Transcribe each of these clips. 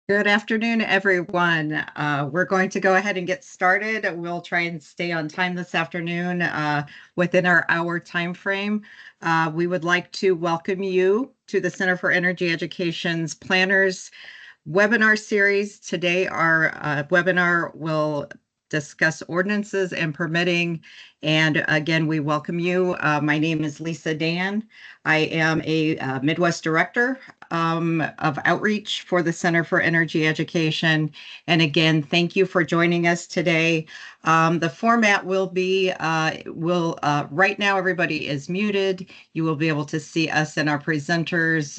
Good afternoon, everyone. We're going to go ahead and get started. We'll try and stay on time this afternoon within our hour time frame. We would like to welcome you to the Center for Energy Education's Planners webinar series. Today, our webinar will discuss ordinances and permitting. And again, we welcome you. My name is Lisa Dan. I am a Midwest Director of Outreach for the Center for Energy Education. And again, thank you for joining us today. The format will be, right now everybody is muted. You will be able to see us and our presenters.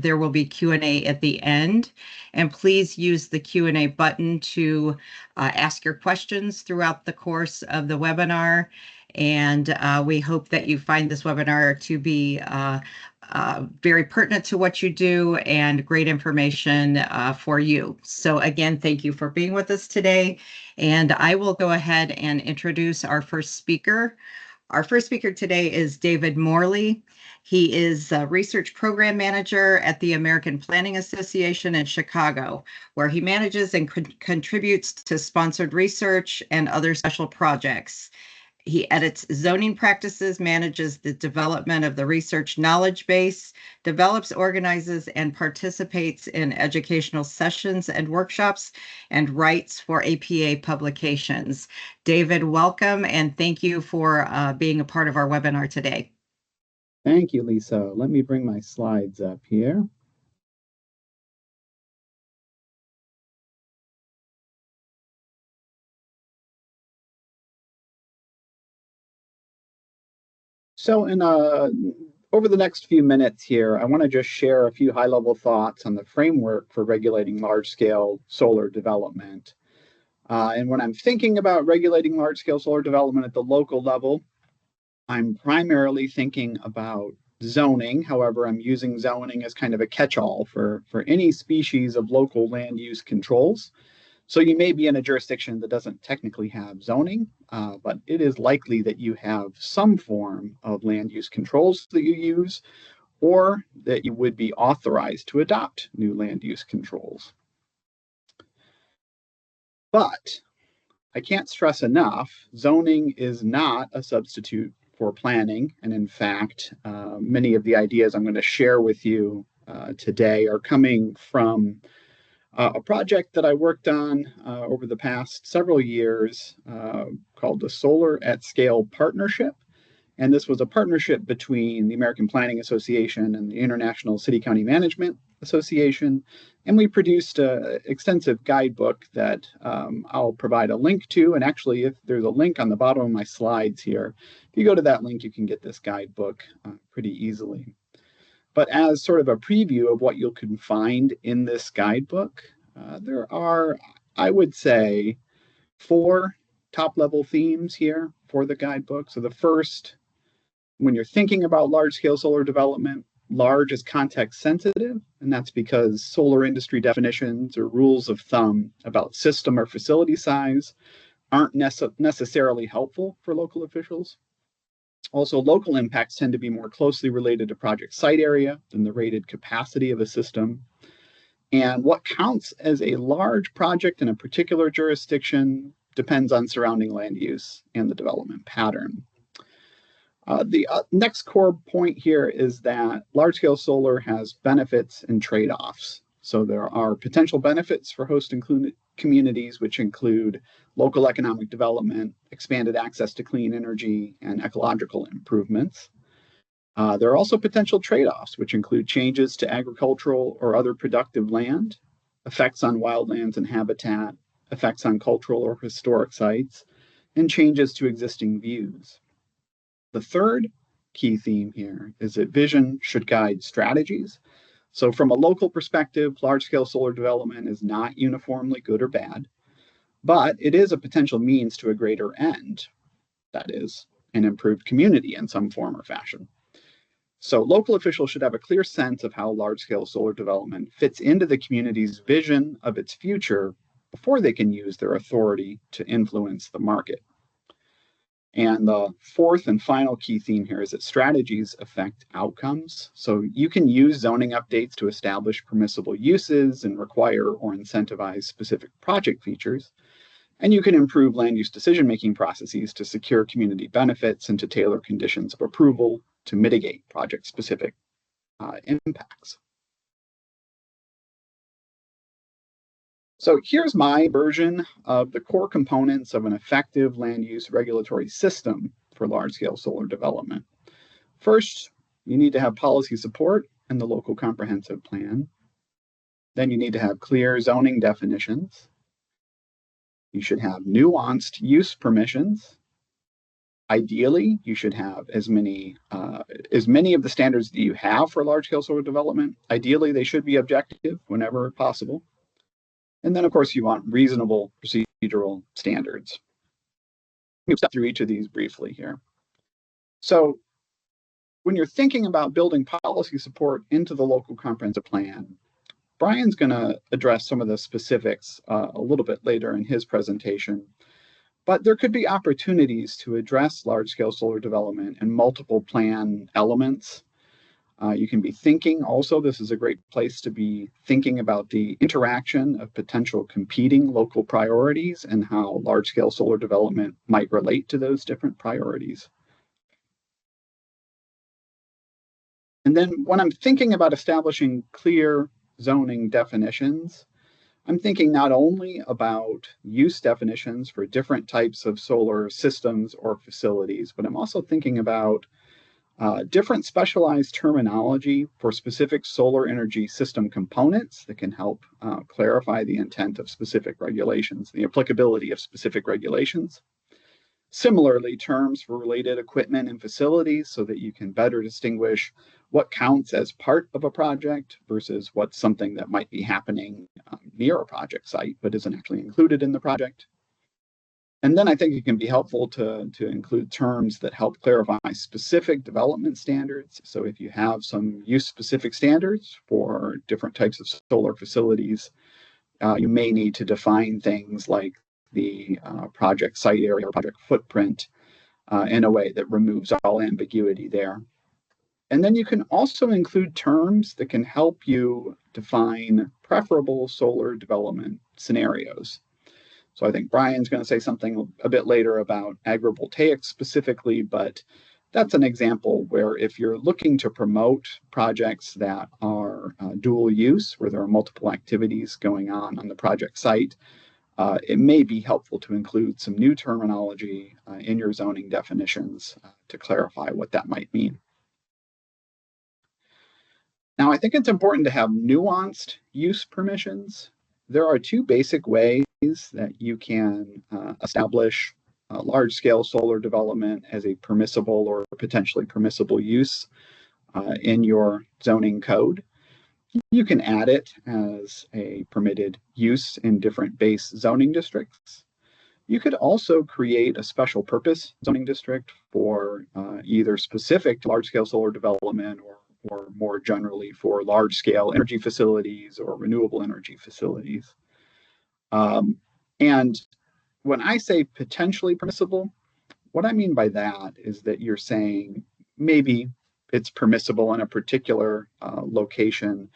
There will be Q&A at the end. And please use the Q&A button to ask your questions throughout the course of the webinar. And we hope that you find this webinar to be very pertinent to what you do and great information for you. So again, thank you for being with us today. And I will go ahead and introduce our first speaker. Our first speaker today is David Morley. He is a research program manager at the American Planning Association in Chicago, where he manages and contributes to sponsored research and other special projects. He edits zoning practices, manages the development of the research knowledge base, develops, organizes, and participates in educational sessions and workshops, and writes for APA publications. David, welcome, and thank you for being a part of our webinar today. Thank you, Lisa. Let me bring my slides up here. So over the next few minutes here, I want to just share a few high-level thoughts on the framework for regulating large-scale solar development. And when I'm thinking about regulating large-scale solar development at the local level, I'm primarily thinking about zoning. However, I'm using zoning as kind of a catch-all for any species of local land use controls. So you may be in a jurisdiction that doesn't technically have zoning, but it is likely that you have some form of land use controls that you use, or that you would be authorized to adopt new land use controls. But I can't stress enough, zoning is not a substitute for planning. And in fact, many of the ideas I'm going to share with you today are coming from a project that I worked on over the past several years called the Solar at Scale Partnership. And this was a partnership between the American Planning Association and the International City County Management Association. And we produced an extensive guidebook that I'll provide a link to. And actually, if there's a link on the bottom of my slides here, if you go to that link, you can get this guidebook pretty easily. But as sort of a preview of what you can find in this guidebook, there are, I would say, 4 top-level themes here for the guidebook. So the first, when you're thinking about large-scale solar development, large is context sensitive, and that's because solar industry definitions or rules of thumb about system or facility size aren't necessarily helpful for local officials. Also, local impacts tend to be more closely related to project site area than the rated capacity of a system. And what counts as a large project in a particular jurisdiction depends on surrounding land use and the development pattern. The next core point here is that large-scale solar has benefits and trade-offs. So there are potential benefits for host communities, which include local economic development, expanded access to clean energy, and ecological improvements. There are also potential trade-offs, which include changes to agricultural or other productive land, effects on wildlands and habitat, effects on cultural or historic sites, and changes to existing views. The third key theme here is that vision should guide strategies. So from a local perspective, large-scale solar development is not uniformly good or bad, but it is a potential means to a greater end, that is, an improved community in some form or fashion. So local officials should have a clear sense of how large-scale solar development fits into the community's vision of its future before they can use their authority to influence the market. And the fourth and final key theme here is that strategies affect outcomes. So you can use zoning updates to establish permissible uses and require or incentivize specific project features. And you can improve land use decision-making processes to secure community benefits and to tailor conditions of approval to mitigate project-specific impacts. So here's my version of the core components of an effective land use regulatory system for large-scale solar development. First, you need to have policy support in the local comprehensive plan. Then you need to have clear zoning definitions. You should have nuanced use permissions. Ideally, you should have as many of the standards that you have for large-scale solar development. Ideally, they should be objective whenever possible. And then, of course, you want reasonable procedural standards. We'll step through each of these briefly here. So when you're thinking about building policy support into the local comprehensive plan, Brian's going to address some of the specifics a little bit later in his presentation. But there could be opportunities to address large-scale solar development in multiple plan elements. You can be thinking also, this is a great place to be thinking about the interaction of potential competing local priorities and how large-scale solar development might relate to those different priorities. And then when I'm thinking about establishing clear zoning definitions, I'm thinking not only about use definitions for different types of solar systems or facilities, but I'm also thinking about different specialized terminology for specific solar energy system components that can help clarify the intent of specific regulations, the applicability of specific regulations. Similarly, terms for related equipment and facilities so that you can better distinguish what counts as part of a project versus what's something that might be happening near a project site but isn't actually included in the project. And then I think it can be helpful to include terms that help clarify specific development standards. So if you have some use-specific standards for different types of solar facilities, you may need to define things like the project site area or project footprint in a way that removes all ambiguity there. And then you can also include terms that can help you define preferable solar development scenarios. So I think Brian's going to say something a bit later about agrivoltaics specifically, but that's an example where if you're looking to promote projects that are dual use, where there are multiple activities going on the project site, it may be helpful to include some new terminology in your zoning definitions to clarify what that might mean. Now, I think it's important to have nuanced use permissions. There are two basic ways that you can establish large-scale solar development as a permissible or potentially permissible use in your zoning code. You can add it as a permitted use in different base zoning districts. You could also create a special purpose zoning district for either specific to large-scale solar development or more generally for large-scale energy facilities or renewable energy facilities. And when I say potentially permissible, what I mean by that is that you're saying maybe it's permissible in a particular location,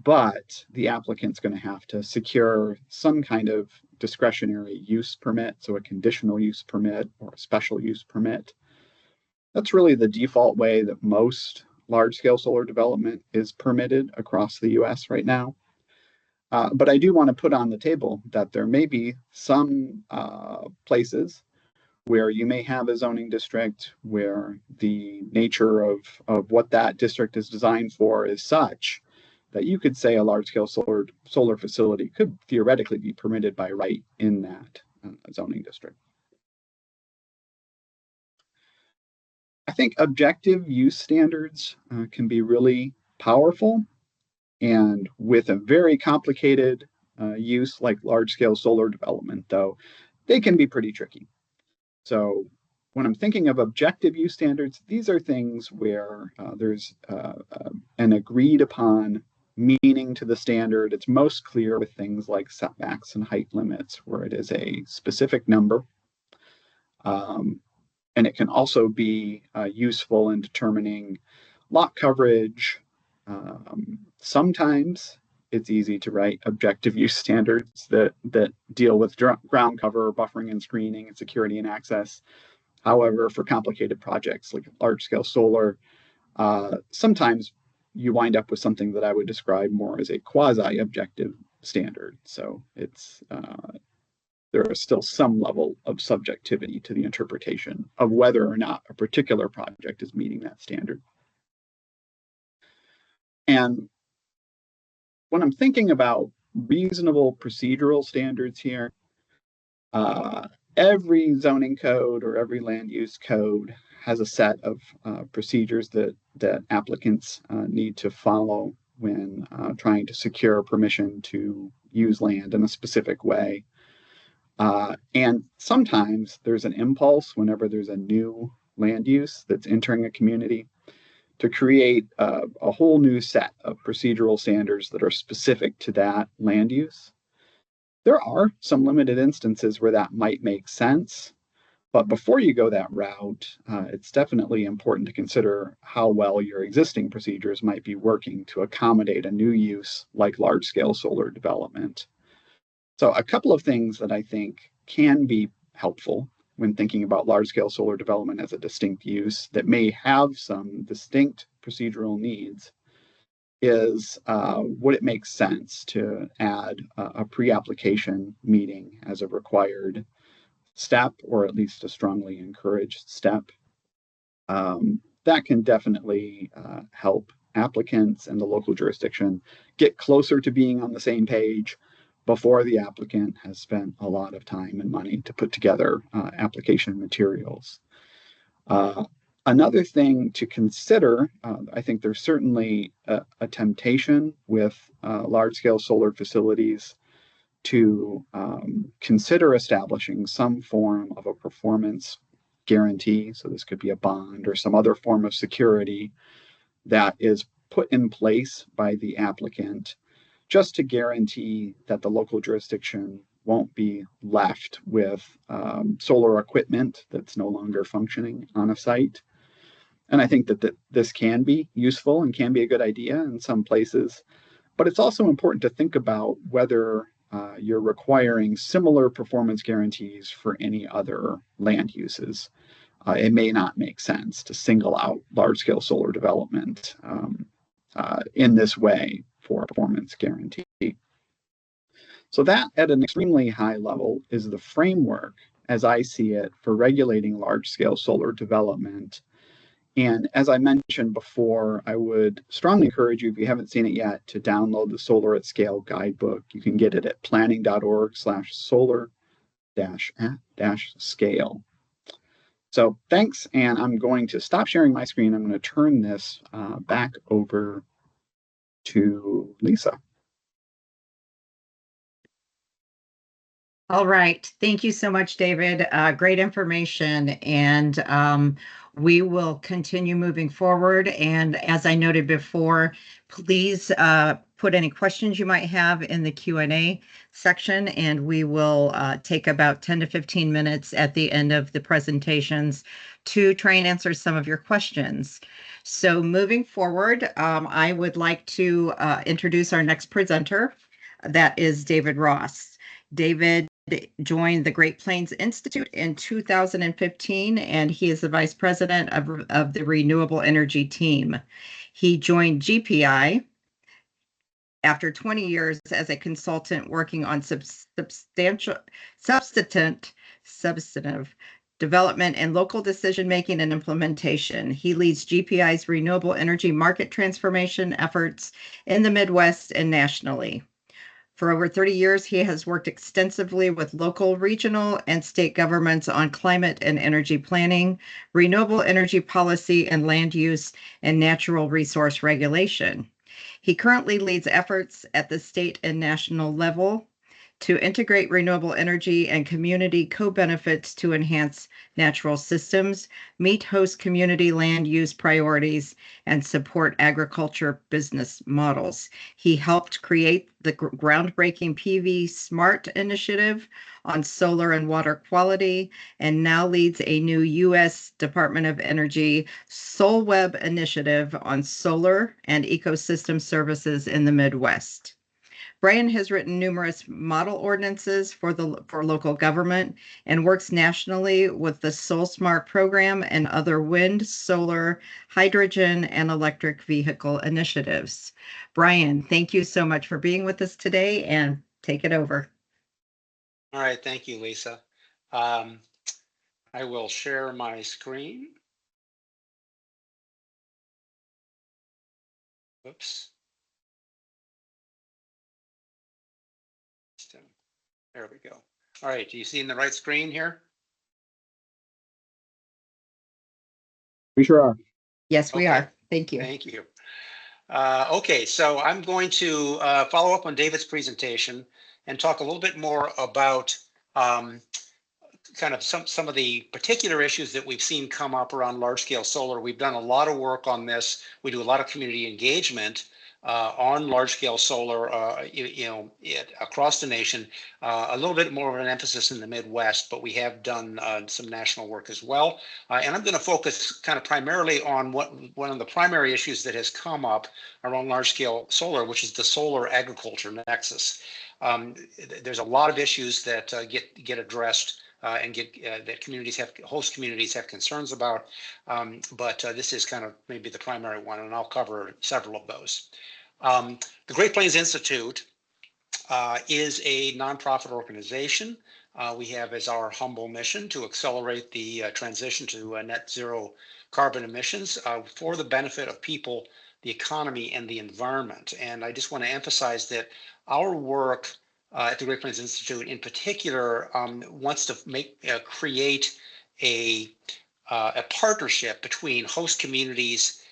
but the applicant's going to have to secure some kind of discretionary use permit, so a conditional use permit or a special use permit. That's really the default way that most large-scale solar development is permitted across the US right now. But I do want to put on the table that there may be some places where you may have a zoning district where the nature of what that district is designed for is such that you could say a large-scale solar facility could theoretically be permitted by right in that zoning district. I think objective use standards can be really powerful, and with a very complicated use like large-scale solar development, though, they can be pretty tricky. So when I'm thinking of objective use standards, these are things where there's an agreed upon meaning to the standard. It's most clear with things like setbacks and height limits, where it is a specific number. And it can also be useful in determining lot coverage. Sometimes it's easy to write objective use standards that deal with ground cover, buffering and screening, and security and access. However, for complicated projects like large scale solar, sometimes you wind up with something that I would describe more as a quasi objective standard. So it's there is still some level of subjectivity to the interpretation of whether or not a particular project is meeting that standard. And when I'm thinking about reasonable procedural standards here, every zoning code or every land use code has a set of procedures that applicants need to follow when trying to secure permission to use land in a specific way. And sometimes there's an impulse whenever there's a new land use that's entering a community to create a whole new set of procedural standards that are specific to that land use. There are some limited instances where that might make sense, but before you go that route, it's definitely important to consider how well your existing procedures might be working to accommodate a new use like large-scale solar development. So a couple of things that I think can be helpful when thinking about large-scale solar development as a distinct use that may have some distinct procedural needs is would it make sense to add a pre-application meeting as a required step, or at least a strongly encouraged step? That can definitely help applicants and the local jurisdiction get closer to being on the same page before the applicant has spent a lot of time and money to put together application materials. Another thing to consider, I think there's certainly a temptation with large-scale solar facilities to consider establishing some form of a performance guarantee. So this could be a bond or some other form of security that is put in place by the applicant just to guarantee that the local jurisdiction won't be left with solar equipment that's no longer functioning on a site. And I think that this can be useful and can be a good idea in some places, but it's also important to think about whether you're requiring similar performance guarantees for any other land uses. It may not make sense to single out large-scale solar development in this way for a performance guarantee. So that, at an extremely high level, is the framework, as I see it, for regulating large-scale solar development. And as I mentioned before, I would strongly encourage you, if you haven't seen it yet, to download the Solar at Scale guidebook. You can get it at planning.org/solar-scale. So thanks, and I'm going to stop sharing my screen. I'm going to turn this back over to Lisa. All right. Thank you so much, David. Great information. And we will continue moving forward. And as I noted before, please put any questions you might have in the Q&A section, and we will take about 10 to 15 minutes at the end of the presentations to try and answer some of your questions. So moving forward, I would like to introduce our next presenter. That is David Ross. David joined the Great Plains Institute in 2015, and he is the vice president of the renewable energy team. He joined GPI after 20 years as a consultant working on substantive development and local decision-making and implementation. He leads GPI's renewable energy market transformation efforts in the Midwest and nationally. For over 30 years, he has worked extensively with local, regional, and state governments on climate and energy planning, renewable energy policy, and land use and natural resource regulation. He currently leads efforts at the state and national level to integrate renewable energy and community co-benefits to enhance natural systems, meet host community land use priorities, and support agriculture business models. He helped create the groundbreaking PV Smart initiative on solar and water quality, and now leads a new U.S. Department of Energy SolWeb initiative on solar and ecosystem services in the Midwest. Brian has written numerous model ordinances for local government and works nationally with the Soul Smart program and other wind, solar, hydrogen, and electric vehicle initiatives. Brian, thank you so much for being with us today, and take it over. All right, thank you, Lisa. I will share my screen. Oops. There we go. All right, do you see in the right screen here? We sure are. Yes, we Okay. are. Thank you. Thank you. Okay, so I'm going to follow up on David's presentation and talk a little bit more about kind of some of the particular issues that we've seen come up around large scale solar. We've done a lot of work on this. We do a lot of community engagement on large scale solar, across the nation. A little bit more of an emphasis in the Midwest, but we have done some national work as well. And I'm going to focus kind of primarily on one of the primary issues that has come up around large scale solar, which is the solar agriculture nexus. There's a lot of issues that get addressed and that host communities have concerns about, but this is kind of maybe the primary one, and I'll cover several of those. The Great Plains Institute is a nonprofit organization. We have as our humble mission to accelerate the transition to net zero carbon emissions for the benefit of people, the economy, and the environment. And I just want to emphasize that our work at the Great Plains Institute in particular wants to create a partnership between host communities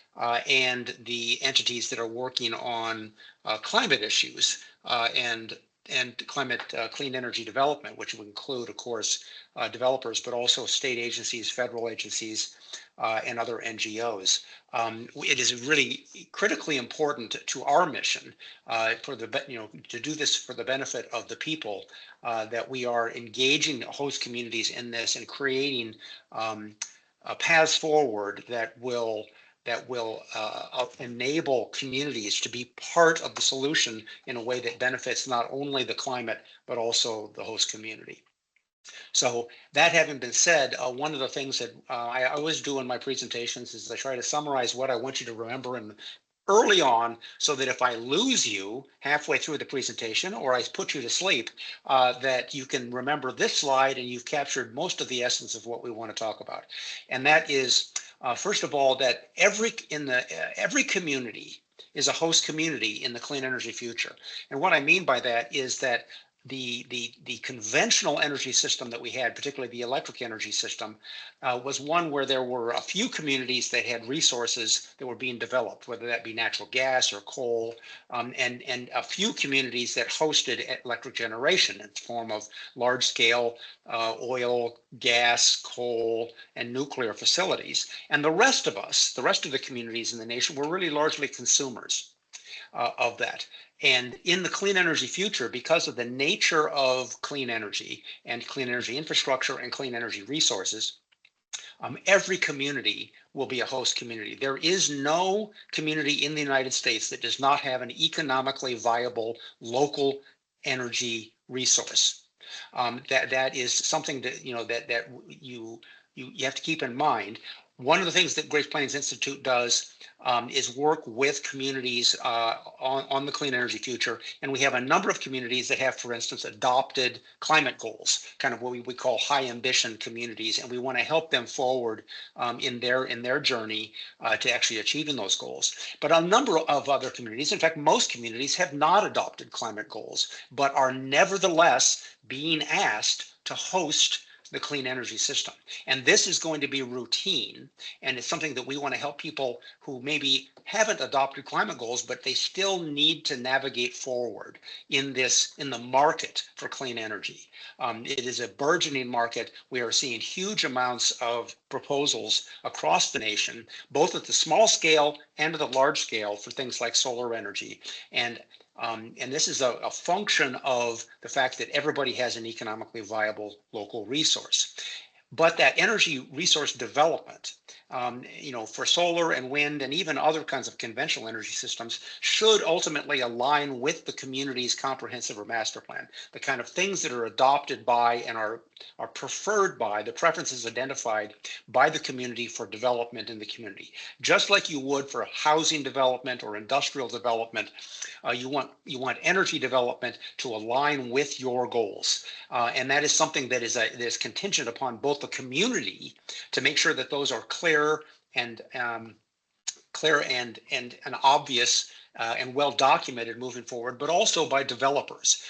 and the entities that are working on climate issues and climate clean energy development, which would include, of course, developers, but also state agencies, federal agencies, and other NGOs. It is really critically important to our mission to do this for the benefit of the people, that we are engaging host communities in this and creating paths forward that will enable communities to be part of the solution in a way that benefits not only the climate, but also the host community. So that having been said, one of the things that I always do in my presentations is I try to summarize what I want you to remember early on, so that if I lose you halfway through the presentation or I put you to sleep, that you can remember this slide and you've captured most of the essence of what we want to talk about. And that is, first of all, that every community is a host community in the clean energy future. And what I mean by that is that the conventional energy system that we had, particularly the electric energy system, was one where there were a few communities that had resources that were being developed, whether that be natural gas or coal, and a few communities that hosted electric generation in the form of large-scale oil, gas, coal, and nuclear facilities. And the rest of the communities in the nation were really largely consumers of that. And in the clean energy future, because of the nature of clean energy and clean energy infrastructure and clean energy resources, every community will be a host community. There is no community in the United States that does not have an economically viable local energy resource. That is something that you have to keep in mind. One of the things that Great Plains Institute does is work with communities on the clean energy future. And we have a number of communities that have, for instance, adopted climate goals, kind of what we would call high ambition communities. And we want to help them forward in their journey to actually achieving those goals. But a number of other communities, in fact, most communities have not adopted climate goals, but are nevertheless being asked to host the clean energy system. And this is going to be routine, and it's something that we want to help people who maybe haven't adopted climate goals, but they still need to navigate forward in the market for clean energy. It is a burgeoning market. We are seeing huge amounts of proposals across the nation, both at the small scale and at the large scale for things like solar energy. And this is a function of the fact that everybody has an economically viable local resource. But that energy resource development, for solar and wind and even other kinds of conventional energy systems should ultimately align with the community's comprehensive or master plan, the kind of things that are adopted by and are preferred by, the preferences identified by the community for development in the community. Just like you would for housing development or industrial development, you want energy development to align with your goals. And that is something that is contingent upon both the community to make sure that those are clear and obvious and well documented moving forward, but also by developers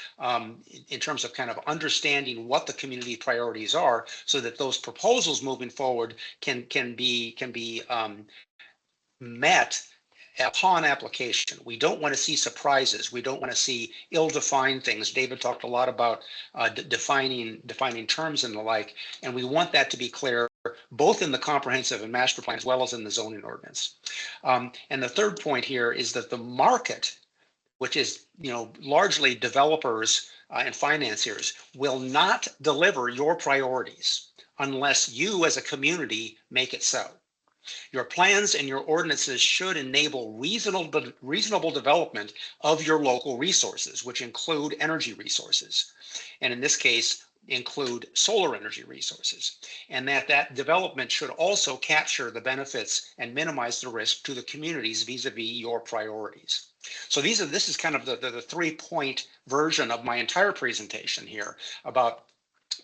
in terms of kind of understanding what the community priorities are, so that those proposals moving forward can be met upon application. We don't want to see surprises. We don't want to see ill-defined things. David talked a lot about defining terms and the like, and we want that to be clear both in the comprehensive and master plan as well as in the zoning ordinance. And the third point here is that the market, which is largely developers and financiers, will not deliver your priorities unless you as a community make it so. Your plans and your ordinances should enable reasonable development of your local resources, which include energy resources, and in this case, include solar energy resources, and that development should also capture the benefits and minimize the risk to the communities vis-a-vis your priorities. So this is kind of the 3-point version of my entire presentation here about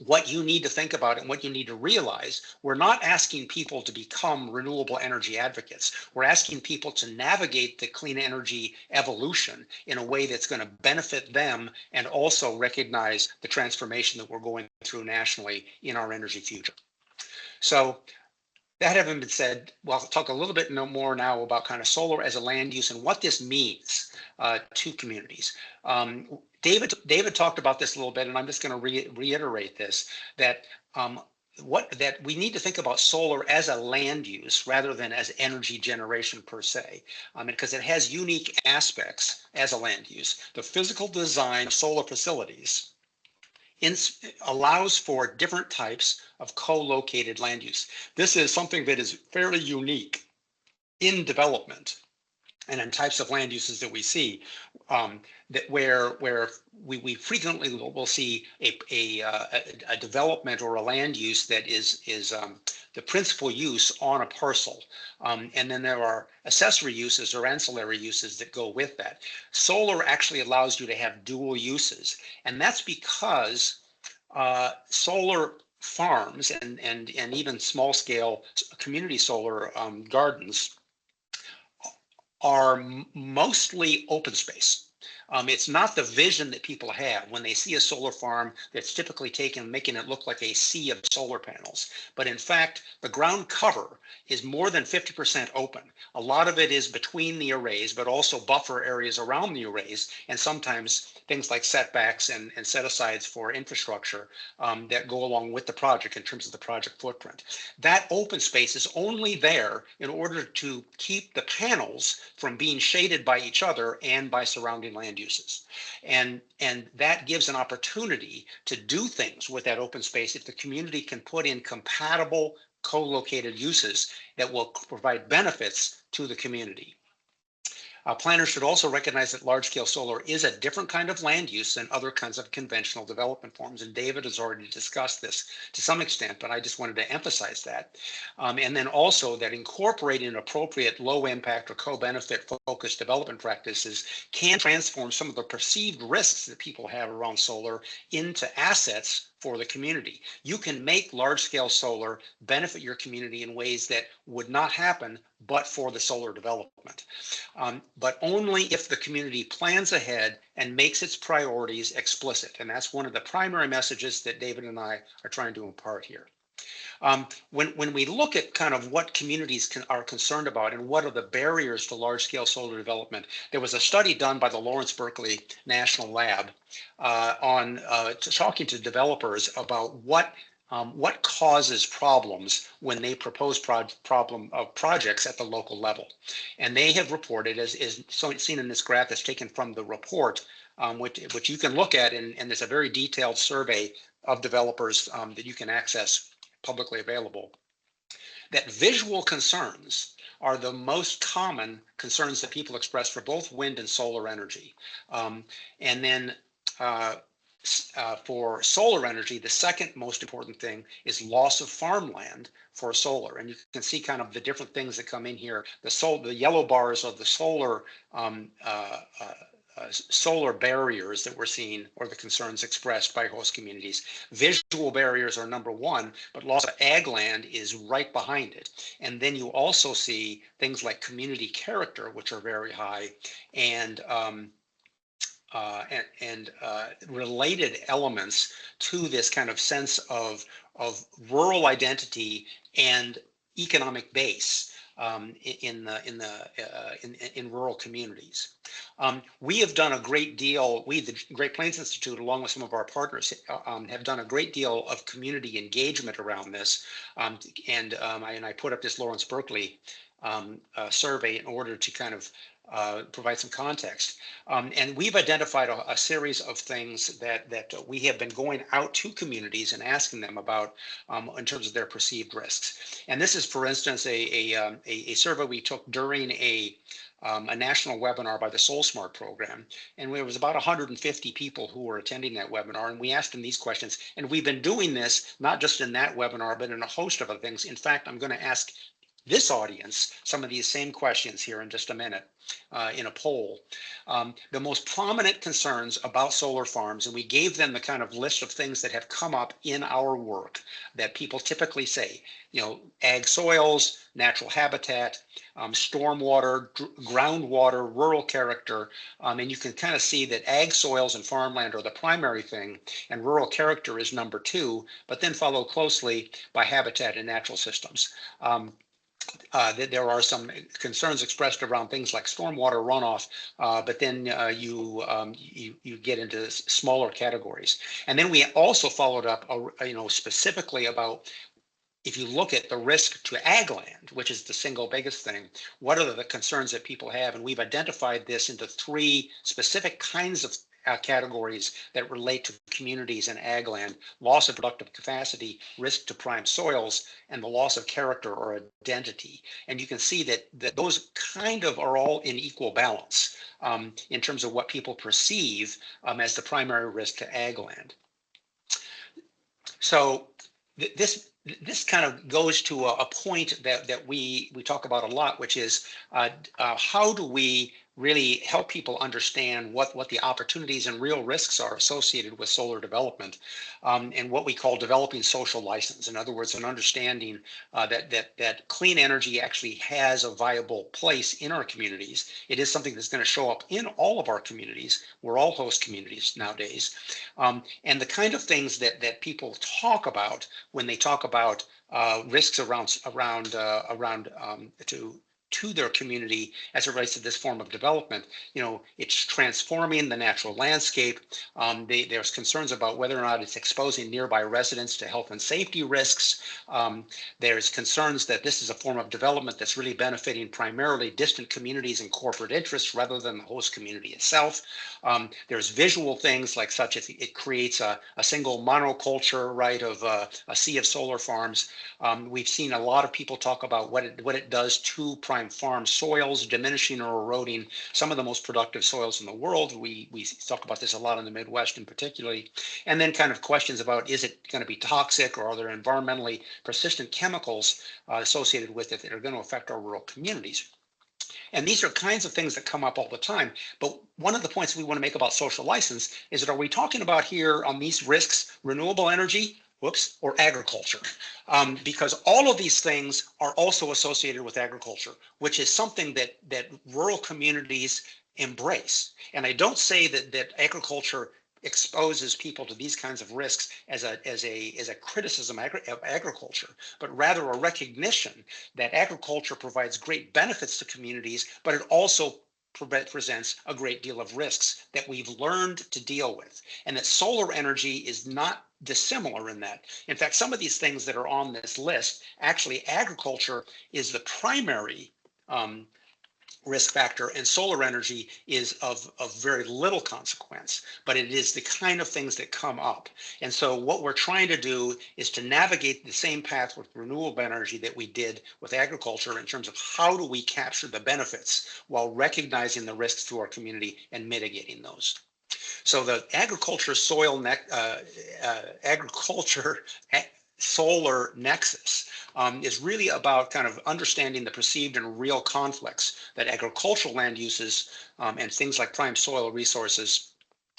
what you need to think about and what you need to realize. We're not asking people to become renewable energy advocates. We're asking people to navigate the clean energy evolution in a way that's going to benefit them and also recognize the transformation that we're going through nationally in our energy future. So that having been said, we'll talk a little bit more now about kind of solar as a land use and what this means to communities. David talked about this a little bit, and I'm just going to reiterate this, that we need to think about solar as a land use rather than as energy generation per se, because it has unique aspects as a land use. The physical design of solar facilities allows for different types of co-located land use. This is something that is fairly unique in development and in types of land uses that we see, that where we frequently will see a development or a land use that is the principal use on a parcel, and then there are accessory uses or ancillary uses that go with that. Solar actually allows you to have dual uses, and that's because solar farms and even small scale community solar gardens are mostly open space. It's not the vision that people have when they see a solar farm that's typically making it look like a sea of solar panels. But in fact, the ground cover is more than 50% open. A lot of it is between the arrays, but also buffer areas around the arrays, and sometimes things like setbacks and set-asides for infrastructure that go along with the project in terms of the project footprint. That open space is only there in order to keep the panels from being shaded by each other and by surrounding land uses. And that gives an opportunity to do things with that open space if the community can put in compatible co-located uses that will provide benefits to the community. Planners should also recognize that large-scale solar is a different kind of land use than other kinds of conventional development forms. And David has already discussed this to some extent, but I just wanted to emphasize that. And then also that incorporating appropriate low-impact or co-benefit focused development practices can transform some of the perceived risks that people have around solar into assets for the community. You can make large-scale solar benefit your community in ways that would not happen but for the solar development. But only if the community plans ahead and makes its priorities explicit. And that's one of the primary messages that David and I are trying to impart here. When we look at kind of what communities are concerned about and what are the barriers to large-scale solar development, there was a study done by the Lawrence Berkeley National Lab on talking to developers about what causes problems when they propose projects at the local level. And they have reported, as is seen in this graph that's taken from the report, which you can look at, and there's a very detailed survey of developers that you can access publicly available, that visual concerns are the most common concerns that people express for both wind and solar energy. And then for solar energy, the second most important thing is loss of farmland for solar. And you can see kind of the different things that come in here. The yellow bars are the solar solar barriers that we're seeing, or the concerns expressed by host communities. Visual barriers are number one, but loss of ag land is right behind it. And then you also see things like community character, which are very high, and related elements to this kind of sense of rural identity and economic base in rural communities. We have done a great deal. We, the Great Plains Institute, along with some of our partners, have done a great deal of community engagement around this. And I put up this Lawrence Berkeley survey in order to kind of provide some context. And we've identified a series of things that we have been going out to communities and asking them about in terms of their perceived risks. And this is, for instance, a survey we took during a national webinar by the SoulSmart program. And there was about 150 people who were attending that webinar. And we asked them these questions. And we've been doing this not just in that webinar, but in a host of other things. In fact, I'm going to ask this audience some of these same questions here in just a minute in a poll. The most prominent concerns about solar farms, and we gave them the kind of list of things that have come up in our work that people typically say, you know, ag soils, natural habitat, stormwater, groundwater, rural character, and you can kind of see that ag soils and farmland are the primary thing, and rural character is number two, but then followed closely by habitat and natural systems. There are some concerns expressed around things like stormwater runoff, but then you get into smaller categories. And then we also followed up, specifically about, if you look at the risk to ag land, which is the single biggest thing, what are the concerns that people have? And we've identified this into three specific kinds of categories that relate to communities and ag land: loss of productive capacity, risk to prime soils, and the loss of character or identity. And you can see that those kind of are all in equal balance in terms of what people perceive as the primary risk to ag land. So this kind of goes to a point that we talk about a lot, which is how do we really help people understand what the opportunities and real risks are associated with solar development, and what we call developing social license. In other words, an understanding that clean energy actually has a viable place in our communities. It is something that's going to show up in all of our communities. We're all host communities nowadays. And the kind of things that people talk about when they talk about risks to their community as it relates to this form of development. It's transforming the natural landscape. There's concerns about whether or not it's exposing nearby residents to health and safety risks. There's concerns that this is a form of development that's really benefiting primarily distant communities and corporate interests rather than the host community itself. There's visual things like such as it creates a single monoculture, right, of a sea of solar farms. We've seen a lot of people talk about what it does to prime farm soils, diminishing or eroding some of the most productive soils in the world. We talk about this a lot in the Midwest in particularly. And then kind of questions about, is it going to be toxic, or are there environmentally persistent chemicals associated with it that are going to affect our rural communities? And these are kinds of things that come up all the time. But one of the points we want to make about social license is that, are we talking about here on these risks, renewable energy, whoops, or agriculture? Because all of these things are also associated with agriculture, which is something that rural communities embrace. And I don't say that agriculture exposes people to these kinds of risks as a criticism of agriculture, but rather a recognition that agriculture provides great benefits to communities, but it also presents a great deal of risks that we've learned to deal with, and that solar energy is not dissimilar in that. In fact, some of these things that are on this list, actually agriculture is the primary risk factor, and solar energy is of very little consequence, but it is the kind of things that come up. And so what we're trying to do is to navigate the same path with renewable energy that we did with agriculture, in terms of how do we capture the benefits while recognizing the risks to our community and mitigating those. So the agriculture solar nexus is really about kind of understanding the perceived and real conflicts that agricultural land uses and things like prime soil resources,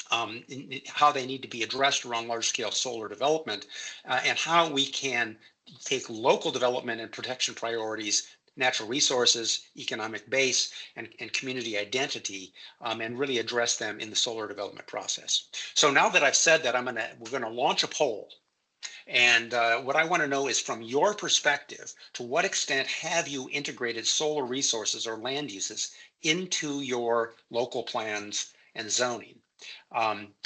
how they need to be addressed around large-scale solar development, and how we can take local development and protection priorities, natural resources, economic base, and community identity, and really address them in the solar development process. So now that I've said that, we're gonna launch a poll. And what I want to know is, from your perspective, to what extent have you integrated solar resources or land uses into your local plans and zoning?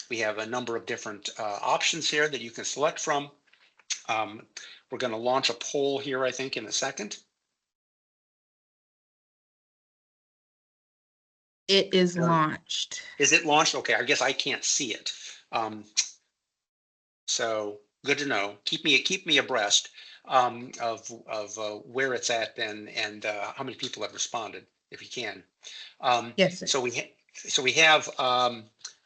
We have a number of different options here that you can select from. We're going to launch a poll here, I think, in a second. It is launched. Is it launched? Okay, I guess I can't see it. So good to know. Keep me abreast of where it's at then, and how many people have responded, if you can. Yes, sir. So we have kind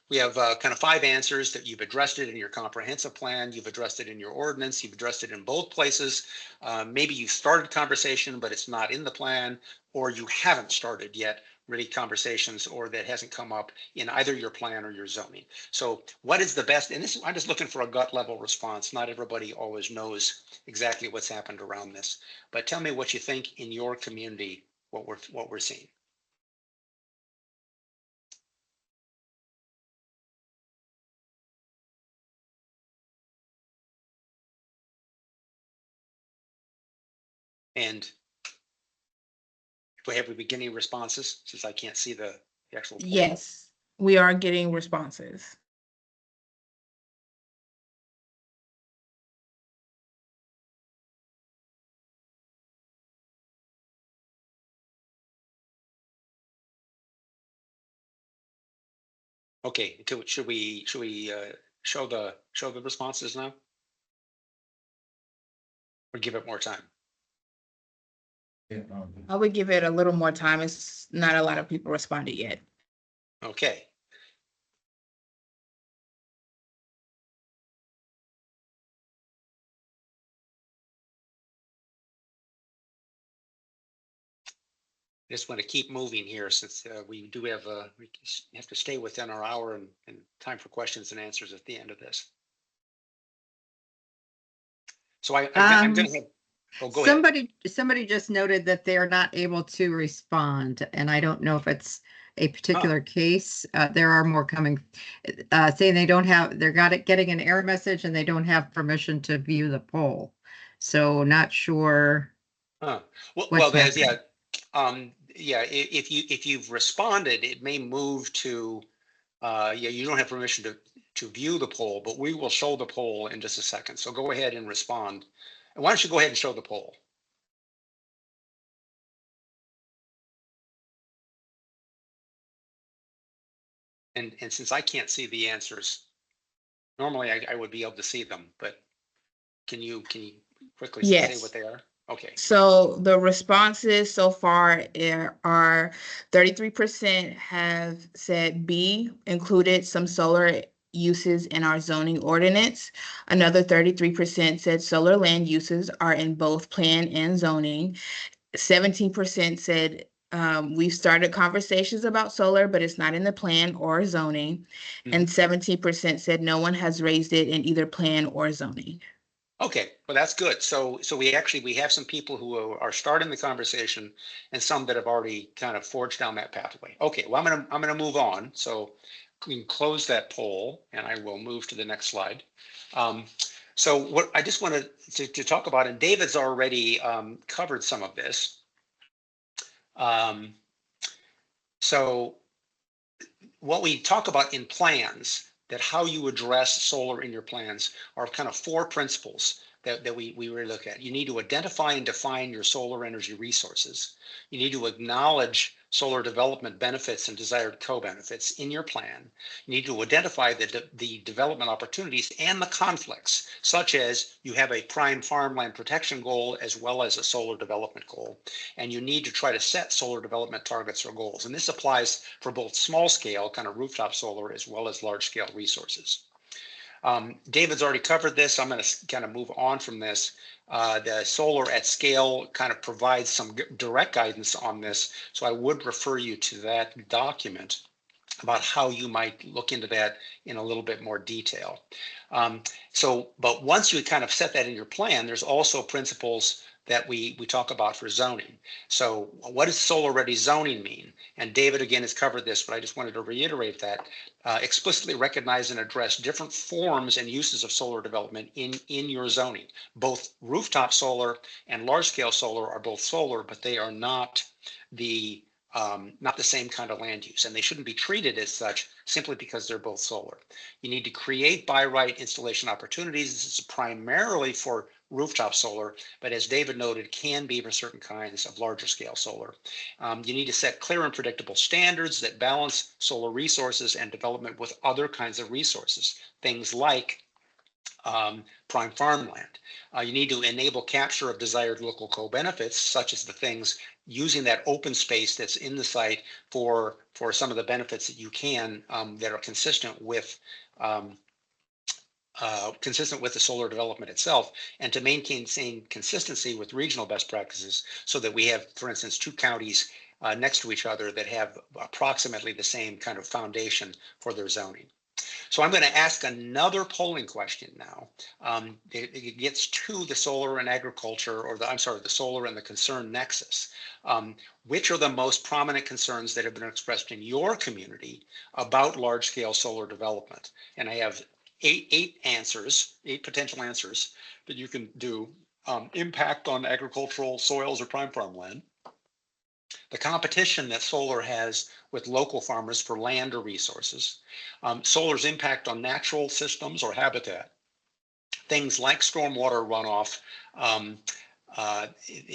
of 5 answers that you've addressed it in your comprehensive plan, you've addressed it in your ordinance, you've addressed it in both places. Maybe you started conversation, but it's not in the plan, or you haven't started yet really conversations, or that hasn't come up in either your plan or your zoning. So what is the best, and this, I'm just looking for a gut level response. Not everybody always knows exactly what's happened around this, but tell me what you think in your community, what we're seeing. And have we getting any responses, since I can't see the actual poll? Yes, we are getting responses. Okay, should we show the responses now, or give it more time? I would give it a little more time. It's not a lot of people responded yet. Okay. Just want to keep moving here, since we do have we have to stay within our hour and time for questions and answers at the end of this. So I'm going to have. Oh, go ahead. Somebody just noted that they're not able to respond, and I don't know if it's a particular case. There are more coming, saying they're getting an error message and they don't have permission to view the poll. So not sure. Well, there's, yeah. If you've responded, it may move to, you don't have permission to view the poll, but we will show the poll in just a second. So go ahead and respond. And why don't you go ahead and show the poll? And since I can't see the answers, normally I would be able to see them, but can you quickly say what they are? Okay. So the responses so far are 33% have said B, included some solar uses in our zoning ordinance. Another 33% said solar land uses are in both plan and zoning. 17% said We've started conversations about solar, but it's not in the plan or zoning. And 17% said no one has raised it in either plan or zoning. Okay, well, that's good. So we have some people who are starting the conversation, and some that have already kind of forged down that pathway. Okay, well, I'm gonna move on. So we can close that poll, and I will move to the next slide. So what I just wanted to talk about, and David's already covered some of this. So what we talk about in plans, that how you address solar in your plans, are kind of four principles that we really look at. You need to identify and define your solar energy resources. You need to acknowledge solar development benefits and desired co-benefits in your plan. You need to identify the development opportunities and the conflicts, such as you have a prime farmland protection goal as well as a solar development goal. And you need to try to set solar development targets or goals. And this applies for both small scale, kind of rooftop solar, as well as large scale resources. David's already covered this. I'm going to kind of move on from this. The solar at scale kind of provides some direct guidance on this. So I would refer you to that document about how you might look into that in a little bit more detail. But once you kind of set that in your plan, there's also principles that we talk about for zoning. So what does solar ready zoning mean? And David again has covered this, but I just wanted to reiterate that. Explicitly recognize and address different forms and uses of solar development in your zoning. Both rooftop solar and large scale solar are both solar, but they are not the same kind of land use, and they shouldn't be treated as such simply because they're both solar. You need to create by right installation opportunities. This is primarily for rooftop solar, but as David noted, can be for certain kinds of larger scale solar. You need to set clear and predictable standards that balance solar resources and development with other kinds of resources, things like prime farmland. You need to enable capture of desired local co-benefits, such as the things using that open space that's in the site for some of the benefits that you can that are consistent with the solar development itself, and to maintain consistency with regional best practices, so that we have, for instance, two counties next to each other that have approximately the same kind of foundation for their zoning. So I'm going to ask another polling question now. It gets to the solar and agriculture, or the solar and the concern nexus. Which are the most prominent concerns that have been expressed in your community about large scale solar development? And I have eight potential answers that you can do. Impact on agricultural soils or prime farmland. The competition that solar has with local farmers for land or resources, solar's impact on natural systems or habitat, things like stormwater runoff,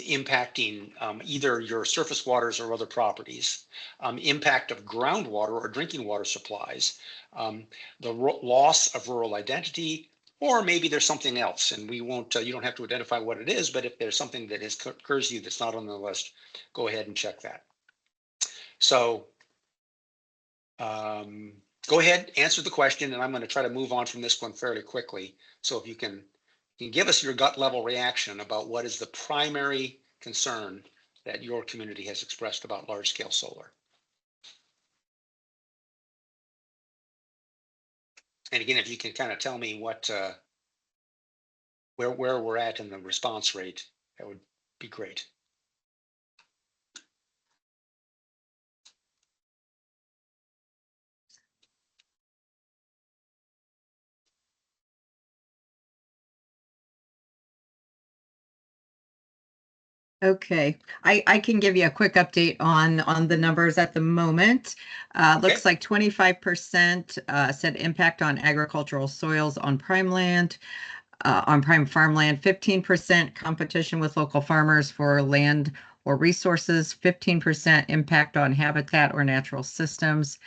impacting either your surface waters or other properties, impact of groundwater or drinking water supplies, the loss of rural identity, or maybe there's something else, and we won't. You don't have to identify what it is, but if there's something that occurs to you that's not on the list, go ahead and check that. So go ahead, answer the question, and I'm going to try to move on from this one fairly quickly. So if you can give us your gut level reaction about what is the primary concern that your community has expressed about large scale solar. And again, if you can kind of tell me what where we're at in the response rate, that would be great. Okay, I can give you a quick update on the numbers at the moment. Okay. Looks like 25% said impact on agricultural soils on prime land, on prime farmland, 15% competition with local farmers for land or resources, 15% impact on habitat or natural systems,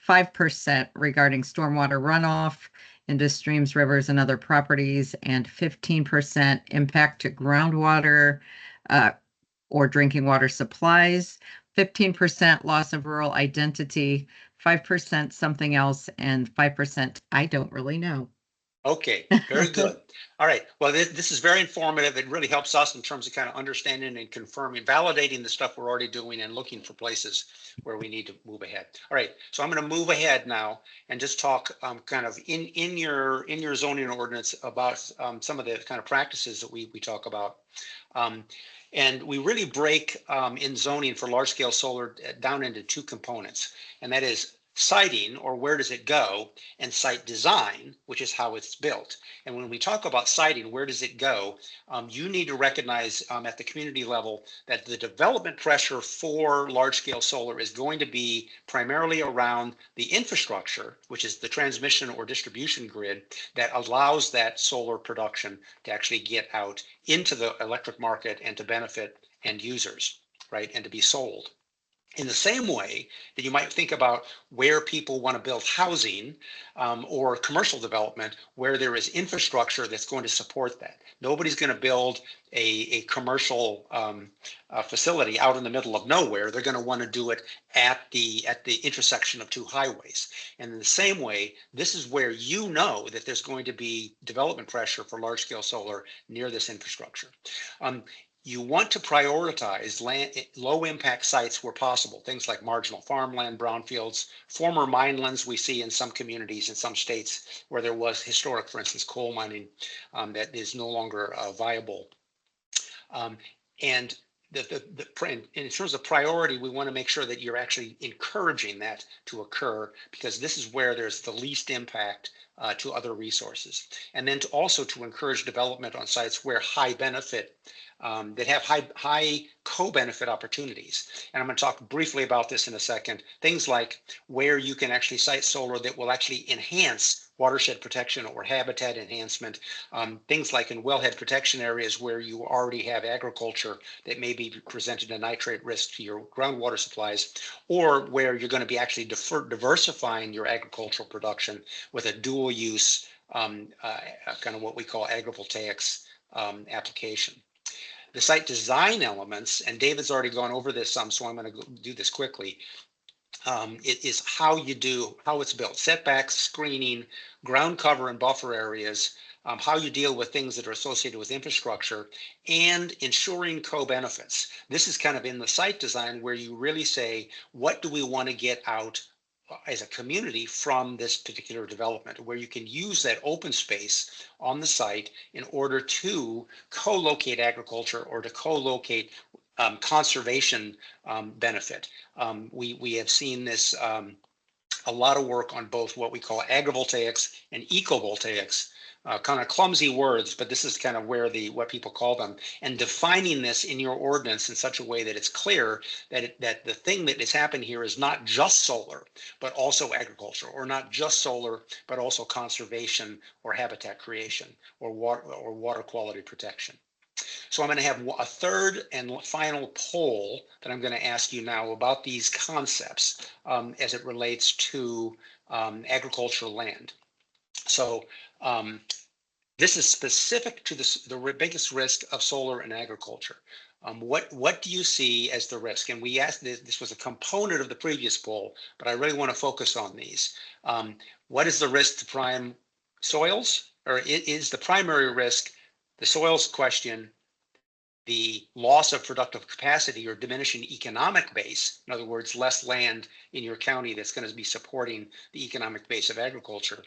5% regarding stormwater runoff into streams, rivers, and other properties, and 15% impact to groundwater or drinking water supplies, 15% loss of rural identity, 5% something else, and 5% I don't really know. Okay, very good. All right. Well, this is very informative. It really helps us in terms of kind of understanding and confirming, validating the stuff we're already doing and looking for places where we need to move ahead. All right. So I'm going to move ahead now and just talk kind of in your zoning ordinance about some of the kind of practices that we talk about. And we really break in zoning for large scale solar down into two components, and that is siting, or where does it go, and site design, which is how it's built. And when we talk about siting, where does it go, you need to recognize at the community level that the development pressure for large scale solar is going to be primarily around the infrastructure, which is the transmission or distribution grid that allows that solar production to actually get out into the electric market and to benefit end users, right, and to be sold. In the same way that you might think about where people want to build housing or commercial development, where there is infrastructure that's going to support that. Nobody's going to build a commercial facility out in the middle of nowhere. They're going to want to do it at the intersection of two highways. And in the same way, this is where you know that there's going to be development pressure for large scale solar near this infrastructure. You want to prioritize low impact sites where possible, things like marginal farmland, brownfields, former minelands we see in some communities in some states where there was historic, for instance, coal mining that is no longer viable. And in terms of priority, we want to make sure that you're actually encouraging that to occur, because this is where there's the least impact to other resources. And then also to encourage development on sites where high benefit, that have high co-benefit opportunities. And I'm going to talk briefly about this in a second. Things like where you can actually site solar that will actually enhance watershed protection or habitat enhancement. Things like in wellhead protection areas where you already have agriculture that may be presenting a nitrate risk to your groundwater supplies, or where you're going to be actually diversifying your agricultural production with a dual use, kind of what we call agrivoltaics application. The site design elements, and David's already gone over this some, so I'm going to do this quickly. It is how it's built: setbacks, screening, ground cover and buffer areas, how you deal with things that are associated with infrastructure, and ensuring co-benefits. This is kind of in the site design where you really say, what do we want to get out as a community from this particular development, where you can use that open space on the site in order to co-locate agriculture or to co-locate conservation benefit. We have seen this a lot of work on both what we call agrivoltaics and ecovoltaics. Kind of clumsy words, but this is kind of where what people call them, and defining this in your ordinance in such a way that it's clear that the thing that is happening here is not just solar, but also agriculture, or not just solar, but also conservation or habitat creation or water quality protection. So I'm going to have a third and final poll that I'm going to ask you now about these concepts as it relates to agricultural land. So this is specific to the biggest risk of solar and agriculture. What do you see as the risk? And we asked this was a component of the previous poll, but I really want to focus on these. What is the risk to prime soils? Or is the primary risk the soils question, the loss of productive capacity or diminishing economic base? In other words, less land in your county that's going to be supporting the economic base of agriculture,